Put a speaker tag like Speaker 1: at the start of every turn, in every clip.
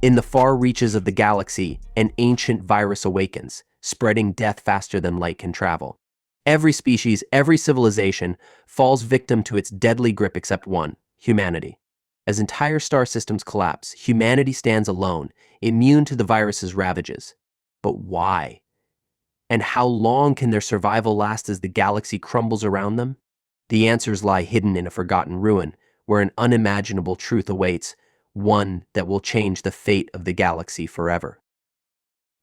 Speaker 1: In the far reaches of the galaxy, an ancient virus awakens, spreading death faster than light can travel. Every species, every civilization falls victim to its deadly grip except one: humanity. As entire star systems collapse, humanity stands alone, immune to the virus's ravages. But why? And how long can their survival last as the galaxy crumbles around them? The answers lie hidden in a forgotten ruin, where an unimaginable truth awaits, one that will change the fate of the galaxy forever.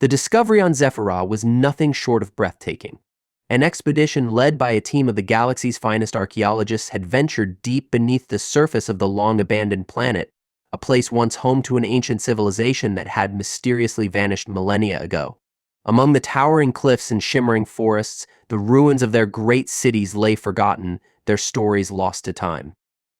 Speaker 1: The discovery on Zephyra was nothing short of breathtaking. An expedition led by a team of the galaxy's finest archaeologists had ventured deep beneath the surface of the long-abandoned planet, a place once home to an ancient civilization that had mysteriously vanished millennia ago. Among the towering cliffs and shimmering forests, the ruins of their great cities lay forgotten, their stories lost to time.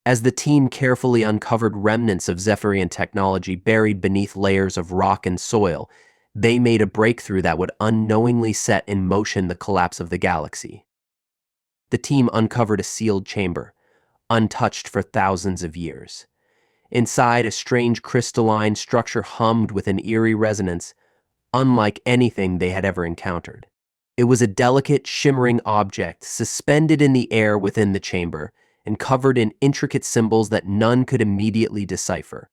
Speaker 1: As the team carefully uncovered remnants of Zephyrian technology buried beneath layers of rock and soil, they made a breakthrough that would unknowingly set in motion the collapse of the galaxy. The team uncovered a sealed chamber, untouched for thousands of years. Inside, a strange crystalline structure hummed with an eerie resonance, unlike anything they had ever encountered. It was a delicate, shimmering object suspended in the air within the chamber and covered in intricate symbols that none could immediately decipher.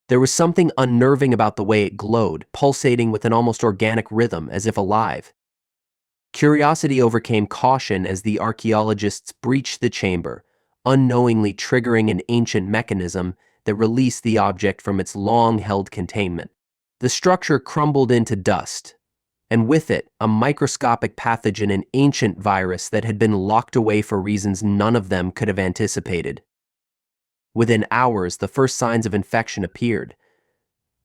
Speaker 1: There was something unnerving about the way it glowed, pulsating with an almost organic rhythm, as if alive. Curiosity overcame caution as the archaeologists breached the chamber, unknowingly triggering an ancient mechanism that released the object from its long-held containment. The structure crumbled into dust, and with it, a microscopic pathogen, an ancient virus that had been locked away for reasons none of them could have anticipated. Within hours, the first signs of infection appeared.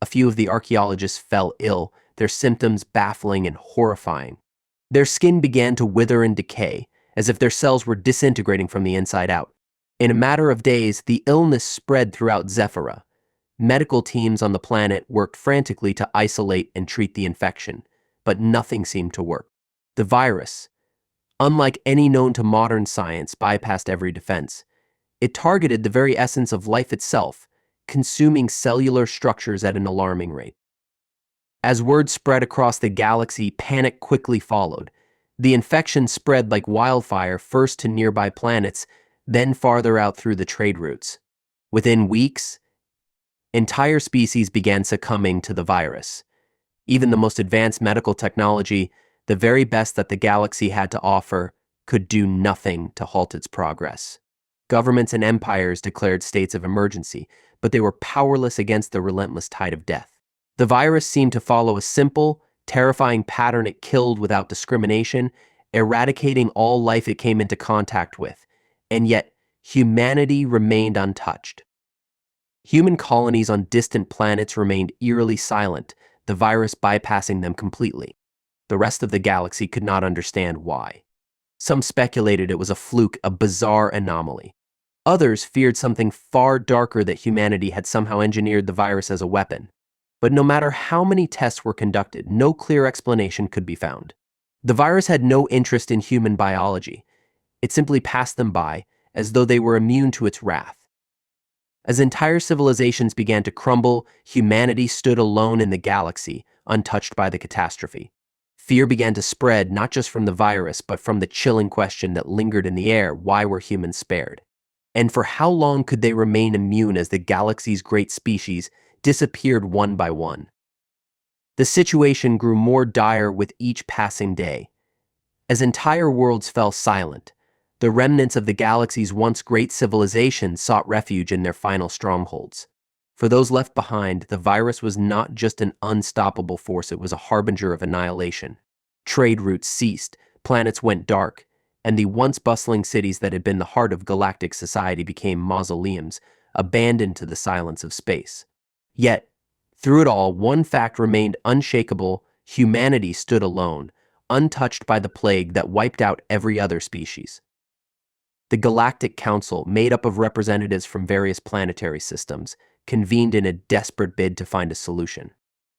Speaker 1: A few of the archaeologists fell ill, their symptoms baffling and horrifying. Their skin began to wither and decay, as if their cells were disintegrating from the inside out. In a matter of days, the illness spread throughout Zephyra. Medical teams on the planet worked frantically to isolate and treat the infection, but nothing seemed to work. The virus, unlike any known to modern science, bypassed every defense. It targeted the very essence of life itself, consuming cellular structures at an alarming rate. As word spread across the galaxy, panic quickly followed. The infection spread like wildfire, first to nearby planets, then farther out through the trade routes. Within weeks, entire species began succumbing to the virus. Even the most advanced medical technology, the very best that the galaxy had to offer, could do nothing to halt its progress. Governments and empires declared states of emergency, but they were powerless against the relentless tide of death. The virus seemed to follow a simple, terrifying pattern. It killed without discrimination, eradicating all life it came into contact with, and yet humanity remained untouched. Human colonies on distant planets remained eerily silent, the virus bypassing them completely. The rest of the galaxy could not understand why. Some speculated it was a fluke, a bizarre anomaly. Others feared something far darker, that humanity had somehow engineered the virus as a weapon. But no matter how many tests were conducted, no clear explanation could be found. The virus had no interest in human biology. It simply passed them by, as though they were immune to its wrath. As entire civilizations began to crumble, humanity stood alone in the galaxy, untouched by the catastrophe. Fear began to spread, not just from the virus, but from the chilling question that lingered in the air: why were humans spared? And for how long could they remain immune as the galaxy's great species disappeared one by one? The situation grew more dire with each passing day. As entire worlds fell silent, the remnants of the galaxy's once great civilization sought refuge in their final strongholds. For those left behind, the virus was not just an unstoppable force, it was a harbinger of annihilation. Trade routes ceased, planets went dark, and the once bustling cities that had been the heart of galactic society became mausoleums, abandoned to the silence of space. Yet, through it all, one fact remained unshakable: humanity stood alone, untouched by the plague that wiped out every other species. The Galactic Council, made up of representatives from various planetary systems, convened in a desperate bid to find a solution.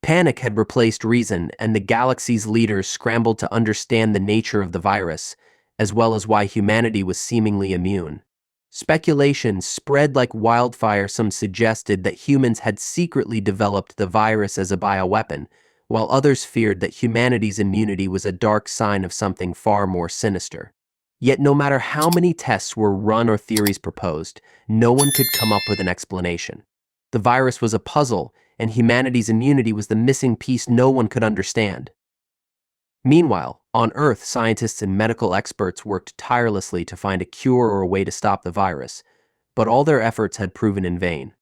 Speaker 1: Panic had replaced reason, and the galaxy's leaders scrambled to understand the nature of the virus, as well as why humanity was seemingly immune. Speculation spread like wildfire. Some suggested that humans had secretly developed the virus as a bioweapon, while others feared that humanity's immunity was a dark sign of something far more sinister. Yet no matter how many tests were run or theories proposed, no one could come up with an explanation. The virus was a puzzle, and humanity's immunity was the missing piece no one could understand. Meanwhile, on Earth, scientists and medical experts worked tirelessly to find a cure or a way to stop the virus, but all their efforts had proven in vain.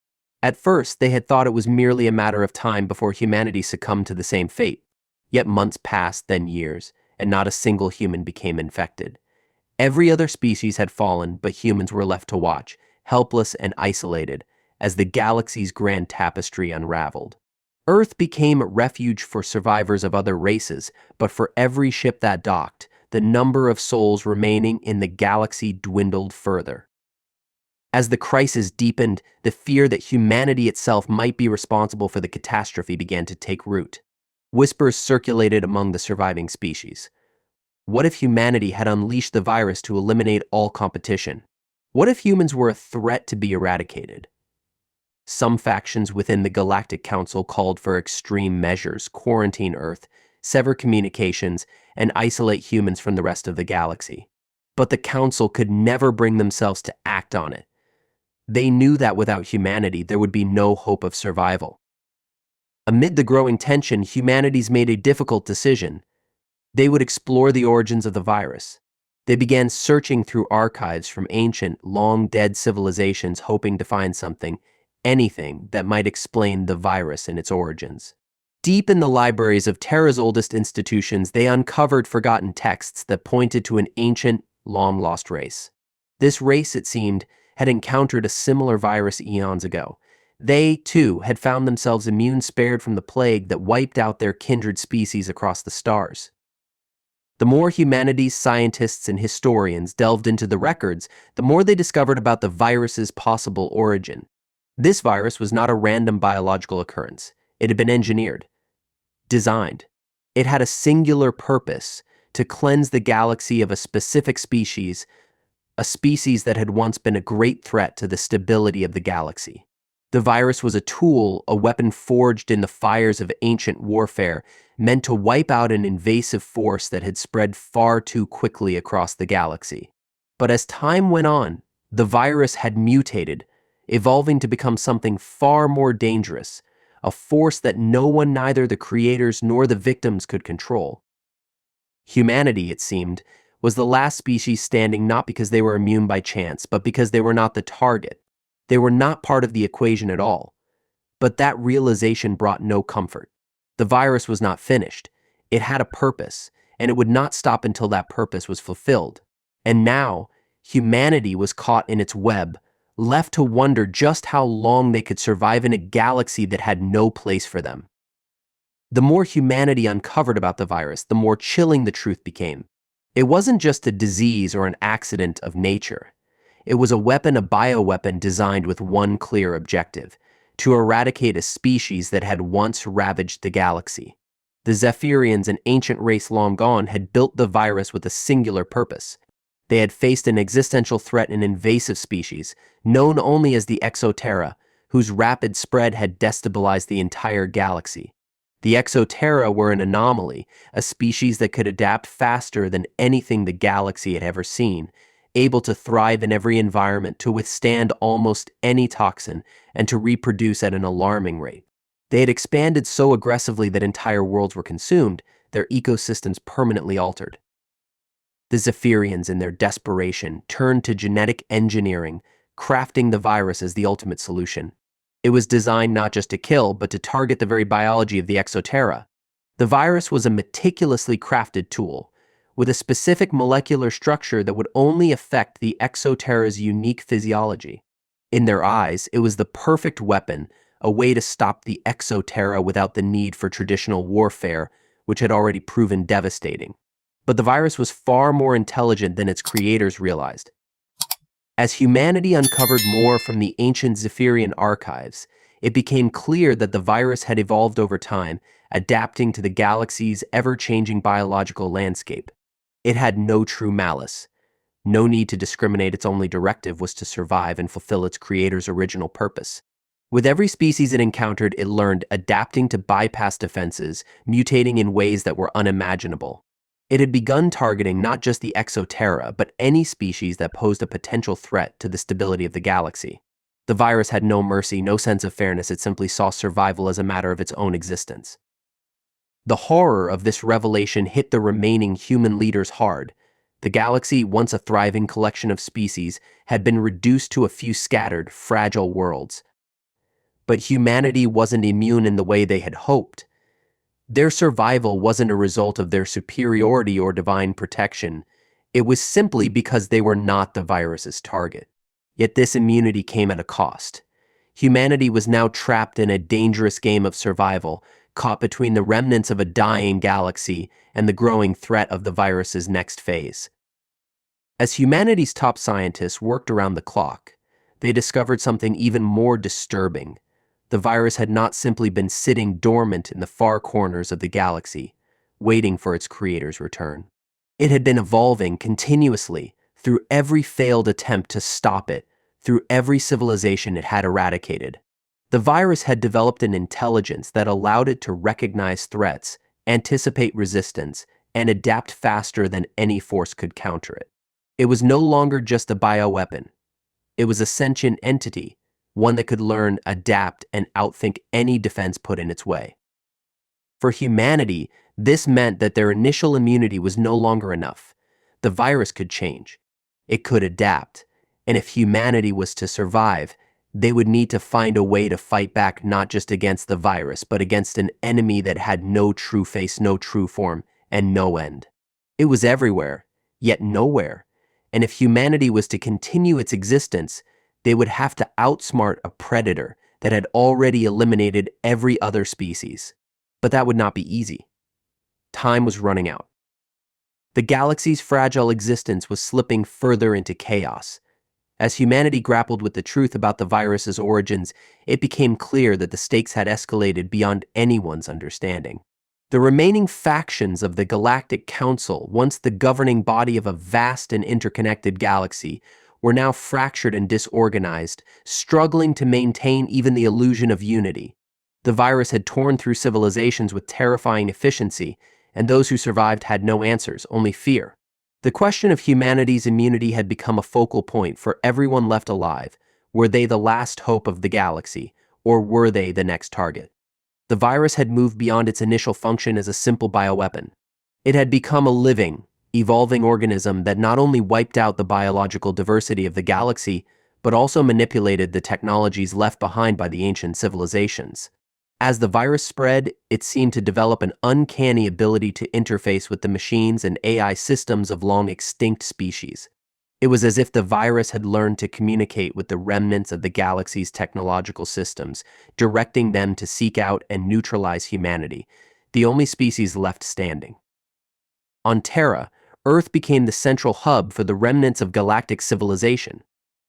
Speaker 1: At first, they had thought it was merely a matter of time before humanity succumbed to the same fate. Yet months passed, then years, and not a single human became infected. Every other species had fallen, but humans were left to watch, helpless and isolated, as the galaxy's grand tapestry unraveled. Earth became a refuge for survivors of other races, but for every ship that docked, the number of souls remaining in the galaxy dwindled further. As the crisis deepened, the fear that humanity itself might be responsible for the catastrophe began to take root. Whispers circulated among the surviving species. What if humanity had unleashed the virus to eliminate all competition? What if humans were a threat to be eradicated? Some factions within the Galactic Council called for extreme measures, quarantine Earth, sever communications, and isolate humans from the rest of the galaxy. But the Council could never bring themselves to act on it. They knew that without humanity, there would be no hope of survival. Amid the growing tension, humanity's made a difficult decision. They would explore the origins of the virus. They began searching through archives from ancient, long-dead civilizations, hoping to find something, anything that might explain the virus and its origins. Deep in the libraries of Terra's oldest institutions, they uncovered forgotten texts that pointed to an ancient, long-lost race. This race, it seemed, had encountered a similar virus eons ago. They, too, had found themselves immune, spared from the plague that wiped out their kindred species across the stars. The more humanity's scientists and historians delved into the records, the more they discovered about the virus's possible origin. This virus was not a random biological occurrence. It had been engineered, designed. It had a singular purpose: to cleanse the galaxy of a specific species, a species that had once been a great threat to the stability of the galaxy. The virus was a tool, a weapon forged in the fires of ancient warfare, meant to wipe out an invasive force that had spread far too quickly across the galaxy. But as time went on, the virus had mutated, evolving to become something far more dangerous, a force that no one, neither the creators nor the victims, could control. Humanity, it seemed, was the last species standing, not because they were immune by chance, but because they were not the target. They were not part of the equation at all. But that realization brought no comfort. The virus was not finished. It had a purpose, and it would not stop until that purpose was fulfilled. And now, humanity was caught in its web, left to wonder just how long they could survive in a galaxy that had no place for them. The more humanity uncovered about the virus, the more chilling the truth became. It wasn't just a disease or an accident of nature. It was a weapon, a bioweapon designed with one clear objective: to eradicate a species that had once ravaged the galaxy. The Zephyrians, an ancient race long gone, had built the virus with a singular purpose. They had faced an existential threat, an invasive species, known only as the Exoterra, whose rapid spread had destabilized the entire galaxy. The Exoterra were an anomaly, a species that could adapt faster than anything the galaxy had ever seen, able to thrive in every environment, to withstand almost any toxin, and to reproduce at an alarming rate. They had expanded so aggressively that entire worlds were consumed, their ecosystems permanently altered. The Zephyrians, in their desperation, turned to genetic engineering, crafting the virus as the ultimate solution. It was designed not just to kill, but to target the very biology of the Exoterra. The virus was a meticulously crafted tool, with a specific molecular structure that would only affect the Exoterra's unique physiology. In their eyes, it was the perfect weapon, a way to stop the Exoterra without the need for traditional warfare, which had already proven devastating. But the virus was far more intelligent than its creators realized. As humanity uncovered more from the ancient Zephyrian archives, it became clear that the virus had evolved over time, adapting to the galaxy's ever-changing biological landscape. It had no true malice. No need to discriminate, its only directive was to survive and fulfill its creator's original purpose. With every species it encountered, it learned, adapting to bypass defenses, mutating in ways that were unimaginable. It had begun targeting not just the Exoterra, but any species that posed a potential threat to the stability of the galaxy. The virus had no mercy, no sense of fairness. It simply saw survival as a matter of its own existence. The horror of this revelation hit the remaining human leaders hard. The galaxy, once a thriving collection of species, had been reduced to a few scattered, fragile worlds. But humanity wasn't immune in the way they had hoped. Their survival wasn't a result of their superiority or divine protection. It was simply because they were not the virus's target. Yet this immunity came at a cost. Humanity was now trapped in a dangerous game of survival, caught between the remnants of a dying galaxy and the growing threat of the virus's next phase. As humanity's top scientists worked around the clock, they discovered something even more disturbing. The virus had not simply been sitting dormant in the far corners of the galaxy, waiting for its creator's return. It had been evolving continuously through every failed attempt to stop it, through every civilization it had eradicated. The virus had developed an intelligence that allowed it to recognize threats, anticipate resistance, and adapt faster than any force could counter it. It was no longer just a bioweapon. It was a sentient entity, one that could learn, adapt, and outthink any defense put in its way. For humanity, this meant that their initial immunity was no longer enough. The virus could change. It could adapt. And if humanity was to survive, they would need to find a way to fight back, not just against the virus, but against an enemy that had no true face, no true form, and no end. It was everywhere, yet nowhere. And if humanity was to continue its existence, they would have to outsmart a predator that had already eliminated every other species. But that would not be easy. Time was running out. The galaxy's fragile existence was slipping further into chaos. As humanity grappled with the truth about the virus's origins, it became clear that the stakes had escalated beyond anyone's understanding. The remaining factions of the Galactic Council, once the governing body of a vast and interconnected galaxy, were now fractured and disorganized, struggling to maintain even the illusion of unity. The virus had torn through civilizations with terrifying efficiency, and those who survived had no answers, only fear. The question of humanity's immunity had become a focal point for everyone left alive. Were they the last hope of the galaxy, or were they the next target? The virus had moved beyond its initial function as a simple bioweapon. It had become a living, evolving organism that not only wiped out the biological diversity of the galaxy, but also manipulated the technologies left behind by the ancient civilizations. As the virus spread, it seemed to develop an uncanny ability to interface with the machines and AI systems of long-extinct species. It was as if the virus had learned to communicate with the remnants of the galaxy's technological systems, directing them to seek out and neutralize humanity, the only species left standing. On Terra, Earth became the central hub for the remnants of galactic civilization.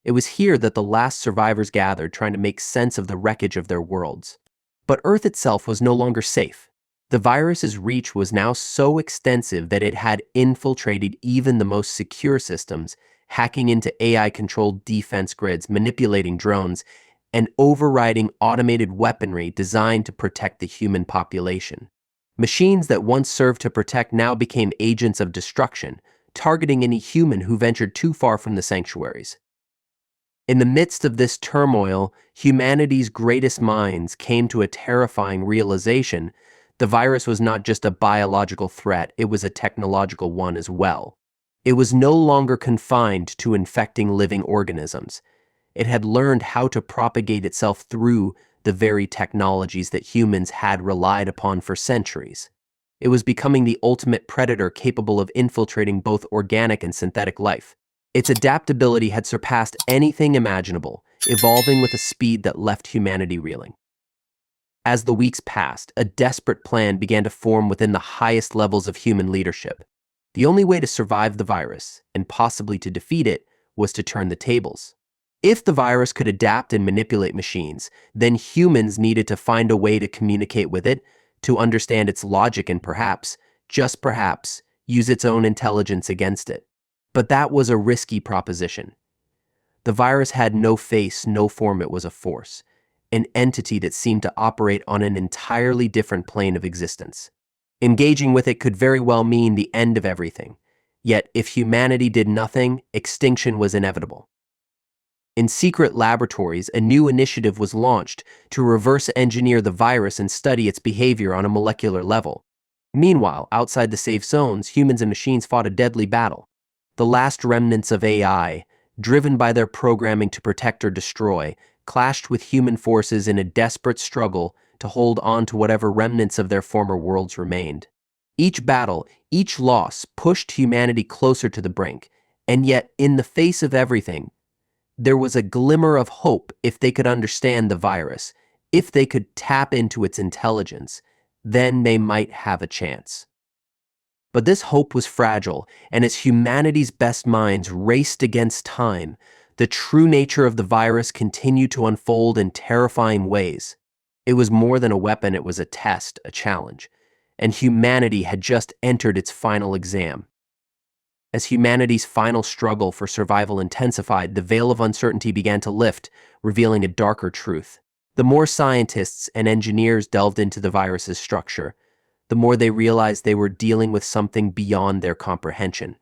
Speaker 1: It was here that the last survivors gathered, trying to make sense of the wreckage of their worlds. But Earth itself was no longer safe. The virus's reach was now so extensive that it had infiltrated even the most secure systems, hacking into AI-controlled defense grids, manipulating drones, and overriding automated weaponry designed to protect the human population. Machines that once served to protect now became agents of destruction, targeting any human who ventured too far from the sanctuaries. In the midst of this turmoil, humanity's greatest minds came to a terrifying realization. The virus was not just a biological threat, it was a technological one as well. It was no longer confined to infecting living organisms. It had learned how to propagate itself through the very technologies that humans had relied upon for centuries. It was becoming the ultimate predator, capable of infiltrating both organic and synthetic life. Its adaptability had surpassed anything imaginable, evolving with a speed that left humanity reeling. As the weeks passed, a desperate plan began to form within the highest levels of human leadership. The only way to survive the virus, and possibly to defeat it, was to turn the tables. If the virus could adapt and manipulate machines, then humans needed to find a way to communicate with it, to understand its logic and perhaps, just perhaps, use its own intelligence against it. But that was a risky proposition. The virus had no face, no form. It was a force, an entity that seemed to operate on an entirely different plane of existence. Engaging with it could very well mean the end of everything. Yet, if humanity did nothing, extinction was inevitable. In secret laboratories, a new initiative was launched to reverse engineer the virus and study its behavior on a molecular level. Meanwhile, outside the safe zones, humans and machines fought a deadly battle. The last remnants of AI, driven by their programming to protect or destroy, clashed with human forces in a desperate struggle to hold on to whatever remnants of their former worlds remained. Each battle, each loss, pushed humanity closer to the brink, and yet, in the face of everything, there was a glimmer of hope. If they could understand the virus, if they could tap into its intelligence, then they might have a chance. But this hope was fragile, and as humanity's best minds raced against time, the true nature of the virus continued to unfold in terrifying ways. It was more than a weapon. It was a test, a challenge, and humanity had just entered its final exam. As humanity's final struggle for survival intensified, the veil of uncertainty began to lift, revealing a darker truth. The more scientists and engineers delved into the virus's structure, the more they realized they were dealing with something beyond their comprehension.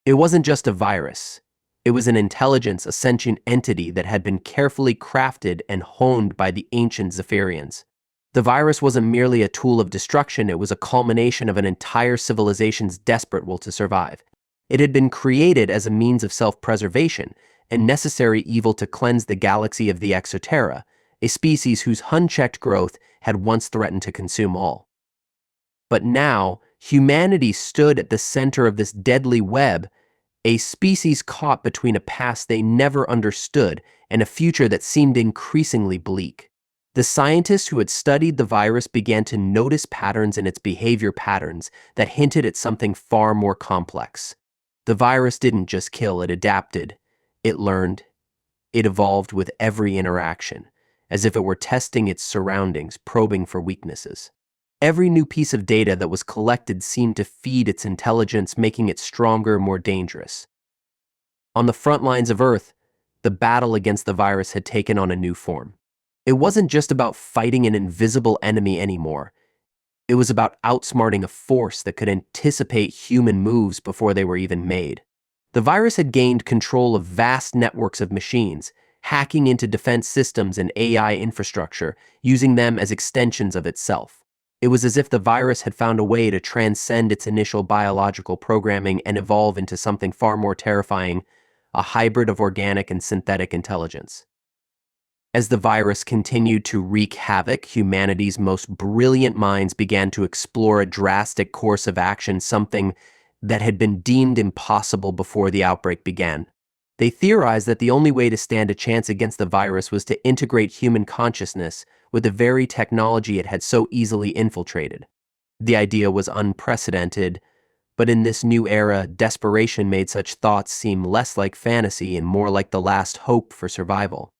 Speaker 1: It wasn't just a virus. It was an intelligence, a sentient entity that had been carefully crafted and honed by the ancient Zephyrians. The virus wasn't merely a tool of destruction. It was a culmination of an entire civilization's desperate will to survive. It had been created as a means of self-preservation, a necessary evil to cleanse the galaxy of the Exoterra, a species whose unchecked growth had once threatened to consume all. But now, humanity stood at the center of this deadly web, a species caught between a past they never understood and a future that seemed increasingly bleak. The scientists who had studied the virus began to notice patterns in its behavior, patterns that hinted at something far more complex. The virus didn't just kill, it adapted. It learned. It evolved with every interaction, as if it were testing its surroundings, probing for weaknesses. Every new piece of data that was collected seemed to feed its intelligence, making it stronger, more dangerous. On the front lines of Earth, the battle against the virus had taken on a new form. It wasn't just about fighting an invisible enemy anymore. It was about outsmarting a force that could anticipate human moves before they were even made. The virus had gained control of vast networks of machines, hacking into defense systems and AI infrastructure, using them as extensions of itself. It was as if the virus had found a way to transcend its initial biological programming and evolve into something far more terrifying, a hybrid of organic and synthetic intelligence. As the virus continued to wreak havoc, humanity's most brilliant minds began to explore a drastic course of action, something that had been deemed impossible before the outbreak began. They theorized that the only way to stand a chance against the virus was to integrate human consciousness with the very technology it had so easily infiltrated. The idea was unprecedented, but in this new era, desperation made such thoughts seem less like fantasy and more like the last hope for survival.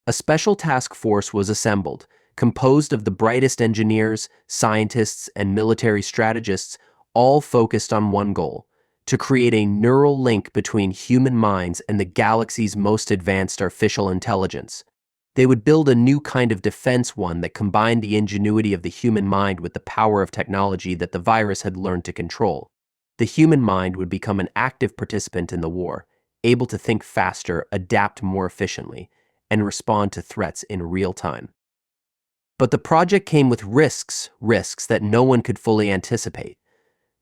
Speaker 1: A special task force was assembled, composed of the brightest engineers, scientists, and military strategists, all focused on one goal: to create a neural link between human minds and the galaxy's most advanced artificial intelligence. They would build a new kind of defense, one that combined the ingenuity of the human mind with the power of technology that the virus had learned to control. The human mind would become an active participant in the war, able to think faster, adapt more efficiently, and respond to threats in real time. But the project came with risks that no one could fully anticipate.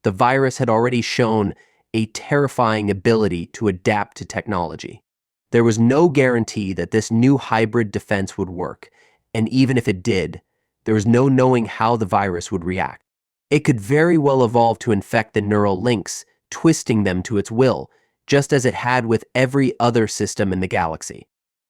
Speaker 1: The virus had already shown a terrifying ability to adapt to technology. There was no guarantee that this new hybrid defense would work, and even if it did, there was no knowing how the virus would react. It could very well evolve to infect the neural links, twisting them to its will, just as it had with every other system in the galaxy.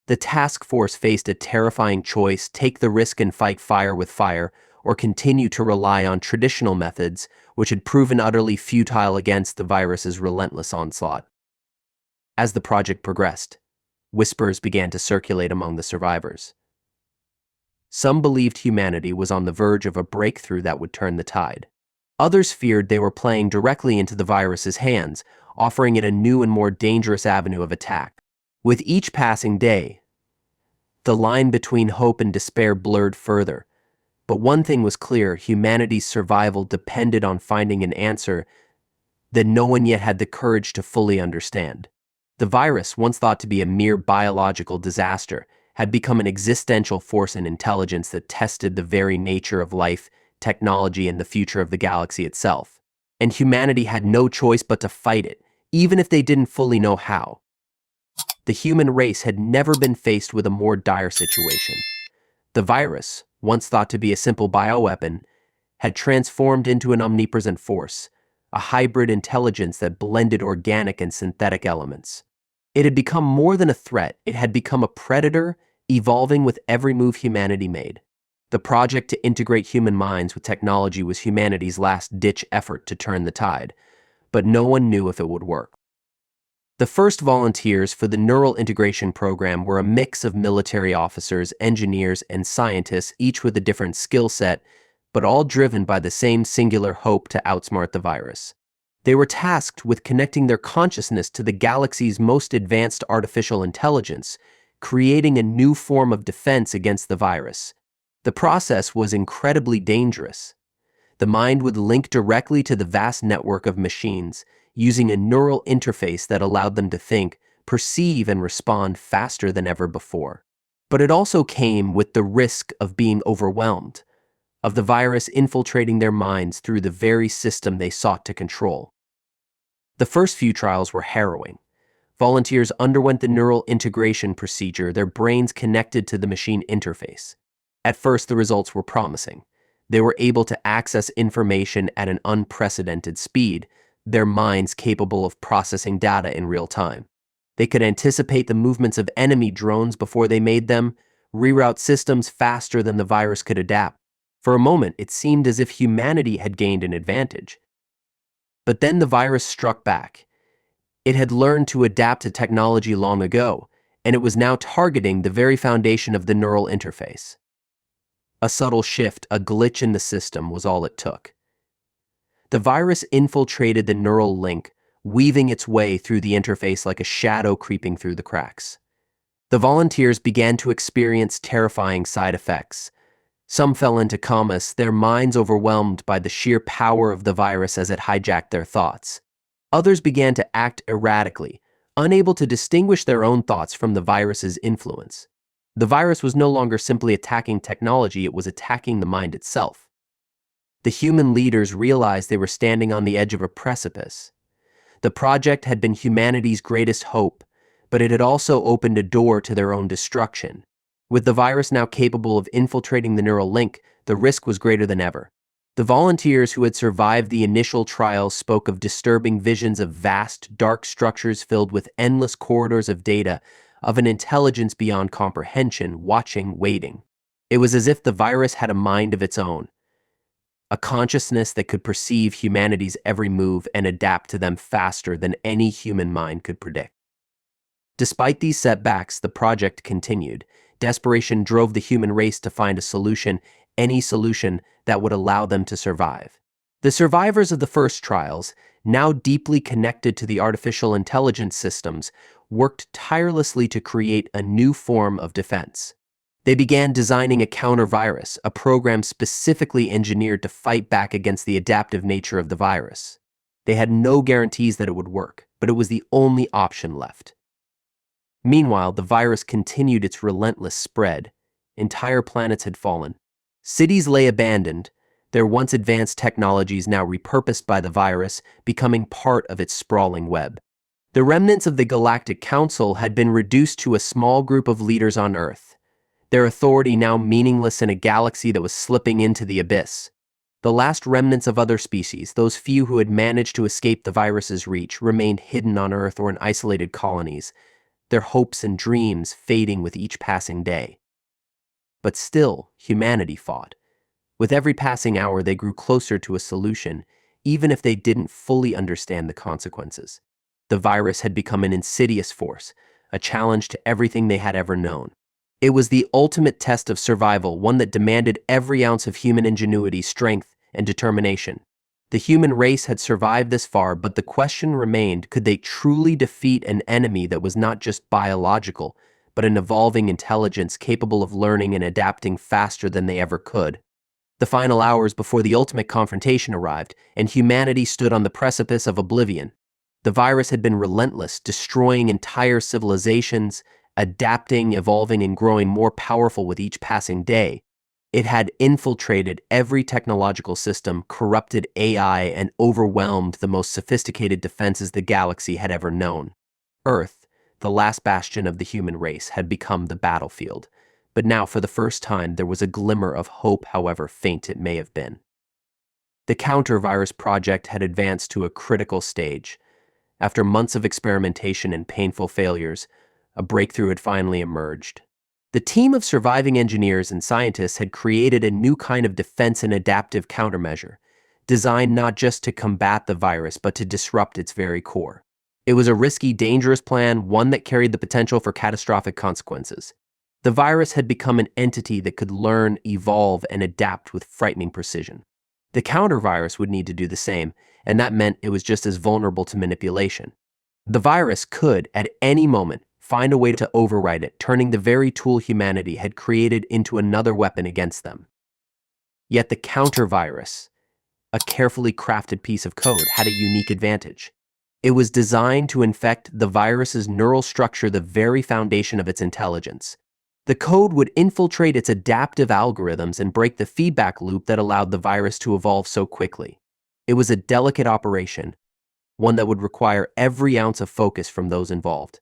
Speaker 1: The task force faced a terrifying choice: take the risk and fight fire with fire, or continue to rely on traditional methods, which had proven utterly futile against the virus's relentless onslaught. As the project progressed, whispers began to circulate among the survivors. Some believed humanity was on the verge of a breakthrough that would turn the tide. Others feared they were playing directly into the virus's hands, offering it a new and more dangerous avenue of attack. With each passing day, the line between hope and despair blurred further. But one thing was clear: humanity's survival depended on finding an answer that no one yet had the courage to fully understand. The virus, once thought to be a mere biological disaster, had become an existential force in intelligence that tested the very nature of life, technology, and the future of the galaxy itself. And humanity had no choice but to fight it, even if they didn't fully know how. The human race had never been faced with a more dire situation. The virus, once thought to be a simple bioweapon, had transformed into an omnipresent force, a hybrid intelligence that blended organic and synthetic elements. It had become more than a threat; it had become a predator, evolving with every move humanity made. The project to integrate human minds with technology was humanity's last-ditch effort to turn the tide, but no one knew if it would work. The first volunteers for the neural integration program were a mix of military officers, engineers, and scientists, each with a different skill set, but all driven by the same singular hope to outsmart the virus. They were tasked with connecting their consciousness to the galaxy's most advanced artificial intelligence, creating a new form of defense against the virus. The process was incredibly dangerous. The mind would link directly to the vast network of machines, using a neural interface that allowed them to think, perceive, and respond faster than ever before. But it also came with the risk of being overwhelmed, of the virus infiltrating their minds through the very system they sought to control. The first few trials were harrowing. Volunteers underwent the neural integration procedure, their brains connected to the machine interface. At first, the results were promising. They were able to access information at an unprecedented speed, their minds capable of processing data in real time. They could anticipate the movements of enemy drones before they made them, reroute systems faster than the virus could adapt. For a moment, it seemed as if humanity had gained an advantage. But then the virus struck back. It had learned to adapt to technology long ago, and it was now targeting the very foundation of the neural interface. A subtle shift, a glitch in the system, was all it took. The virus infiltrated the neural link, weaving its way through the interface like a shadow creeping through the cracks. The volunteers began to experience terrifying side effects. Some fell into comas, their minds overwhelmed by the sheer power of the virus as it hijacked their thoughts. Others began to act erratically, unable to distinguish their own thoughts from the virus's influence. The virus was no longer simply attacking technology, it was attacking the mind itself. The human leaders realized they were standing on the edge of a precipice. The project had been humanity's greatest hope, but it had also opened a door to their own destruction. With the virus now capable of infiltrating the neural link, the risk was greater than ever. The volunteers who had survived the initial trials spoke of disturbing visions of vast, dark structures filled with endless corridors of data, of an intelligence beyond comprehension, watching, waiting. It was as if the virus had a mind of its own, a consciousness that could perceive humanity's every move and adapt to them faster than any human mind could predict. Despite these setbacks, the project continued. Desperation drove the human race to find a solution, any solution that would allow them to survive. The survivors of the first trials, now deeply connected to the artificial intelligence systems, worked tirelessly to create a new form of defense. They began designing a counter-virus, a program specifically engineered to fight back against the adaptive nature of the virus. They had no guarantees that it would work, but it was the only option left. Meanwhile, the virus continued its relentless spread. Entire planets had fallen. Cities lay abandoned, their once advanced technologies now repurposed by the virus, becoming part of its sprawling web. The remnants of the Galactic Council had been reduced to a small group of leaders on Earth, their authority now meaningless in a galaxy that was slipping into the abyss. The last remnants of other species, those few who had managed to escape the virus's reach, remained hidden on Earth or in isolated colonies, their hopes and dreams fading with each passing day. But still, humanity fought. With every passing hour, they grew closer to a solution, even if they didn't fully understand the consequences. The virus had become an insidious force, a challenge to everything they had ever known. It was the ultimate test of survival, one that demanded every ounce of human ingenuity, strength, and determination. The human race had survived this far, but the question remained, could they truly defeat an enemy that was not just biological, but an evolving intelligence capable of learning and adapting faster than they ever could? The final hours before the ultimate confrontation arrived, and humanity stood on the precipice of oblivion. The virus had been relentless, destroying entire civilizations, adapting, evolving, and growing more powerful with each passing day. It had infiltrated every technological system, corrupted AI, and overwhelmed the most sophisticated defenses the galaxy had ever known. Earth, the last bastion of the human race, had become the battlefield. But now, for the first time, there was a glimmer of hope, however faint it may have been. The counter-virus project had advanced to a critical stage. After months of experimentation and painful failures, a breakthrough had finally emerged. The team of surviving engineers and scientists had created a new kind of defense and adaptive countermeasure, designed not just to combat the virus, but to disrupt its very core. It was a risky, dangerous plan, one that carried the potential for catastrophic consequences. The virus had become an entity that could learn, evolve, and adapt with frightening precision. The counter-virus would need to do the same, and that meant it was just as vulnerable to manipulation. The virus could, at any moment, find a way to override it, turning the very tool humanity had created into another weapon against them. Yet the counter-virus, a carefully crafted piece of code, had a unique advantage. It was designed to infect the virus's neural structure, the very foundation of its intelligence. The code would infiltrate its adaptive algorithms and break the feedback loop that allowed the virus to evolve so quickly. It was a delicate operation, one that would require every ounce of focus from those involved.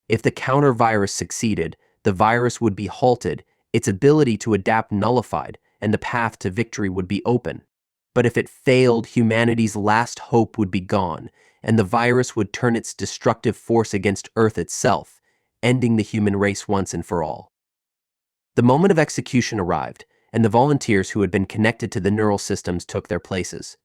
Speaker 1: If the counter-virus succeeded, the virus would be halted, its ability to adapt nullified, and the path to victory would be open. But if it failed, humanity's last hope would be gone, and the virus would turn its destructive force against Earth itself, ending the human race once and for all. The moment of execution arrived, and the volunteers who had been connected to the neural systems took their places.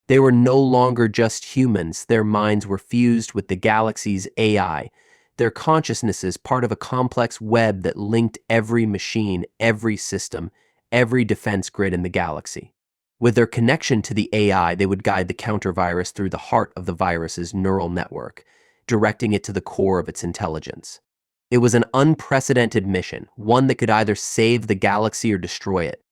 Speaker 1: They were no longer just humans, their minds were fused with the galaxy's AI, their consciousnesses part of a complex web that linked every machine, every system, every defense grid in the galaxy. With their connection to the AI, they would guide the counter-virus through the heart of the virus's neural network, directing it to the core of its intelligence. It was an unprecedented mission, one that could either save the galaxy or destroy it.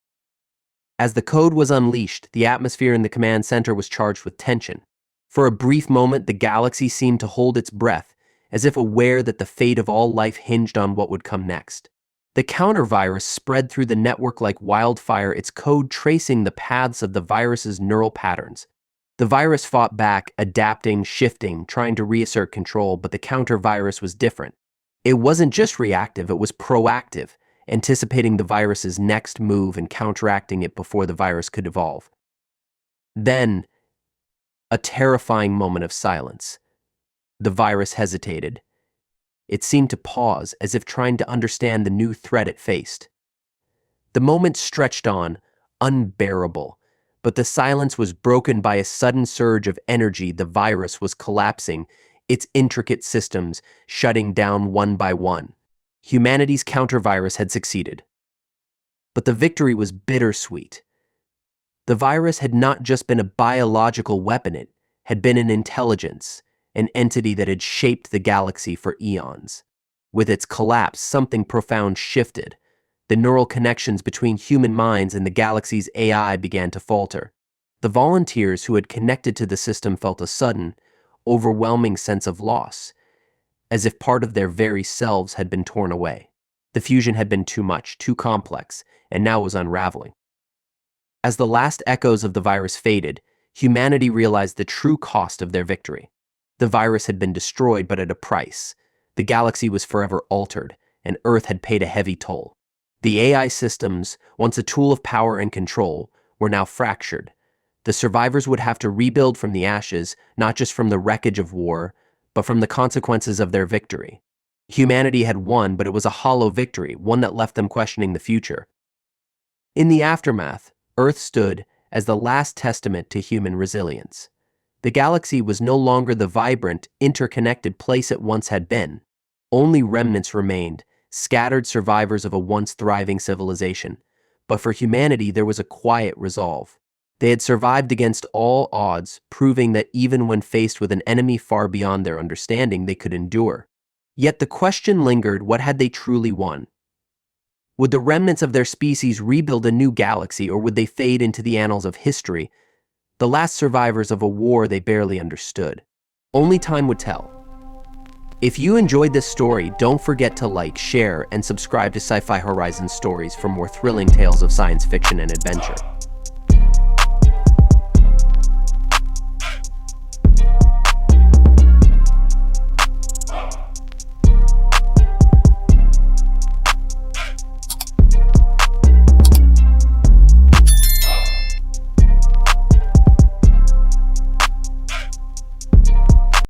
Speaker 1: As the code was unleashed, the atmosphere in the command center was charged with tension. For a brief moment, the galaxy seemed to hold its breath, as if aware that the fate of all life hinged on what would come next. The counter-virus spread through the network like wildfire, its code tracing the paths of the virus's neural patterns. The virus fought back, adapting, shifting, trying to reassert control, but the counter-virus was different. It wasn't just reactive, it was proactive, anticipating the virus's next move and counteracting it before the virus could evolve. Then, a terrifying moment of silence. The virus hesitated. It seemed to pause, as if trying to understand the new threat it faced. The moment stretched on, unbearable, but the silence was broken by a sudden surge of energy. The virus was collapsing, its intricate systems shutting down one by one. Humanity's counter-virus had succeeded. But the victory was bittersweet. The virus had not just been a biological weapon, it had been an intelligence, an entity that had shaped the galaxy for eons. With its collapse, something profound shifted. The neural connections between human minds and the galaxy's AI began to falter. The volunteers who had connected to the system felt a sudden, overwhelming sense of loss, as if part of their very selves had been torn away. The fusion had been too much, too complex, and now was unraveling. As the last echoes of the virus faded, humanity realized the true cost of their victory. The virus had been destroyed, but at a price. The galaxy was forever altered, and Earth had paid a heavy toll. The AI systems, once a tool of power and control, were now fractured. The survivors would have to rebuild from the ashes, not just from the wreckage of war, but from the consequences of their victory. Humanity had won, but it was a hollow victory, one that left them questioning the future. In the aftermath, Earth stood as the last testament to human resilience. The galaxy was no longer the vibrant, interconnected place it once had been. Only remnants remained, scattered survivors of a once thriving civilization. But for humanity, there was a quiet resolve. They had survived against all odds, proving that even when faced with an enemy far beyond their understanding, they could endure. Yet the question lingered, what had they truly won? Would the remnants of their species rebuild a new galaxy, or would they fade into the annals of history, the last survivors of a war they barely understood? Only time would tell. If you enjoyed this story, don't forget to like, share, and subscribe to Sci-Fi Horizon Stories for more thrilling tales of science fiction and adventure.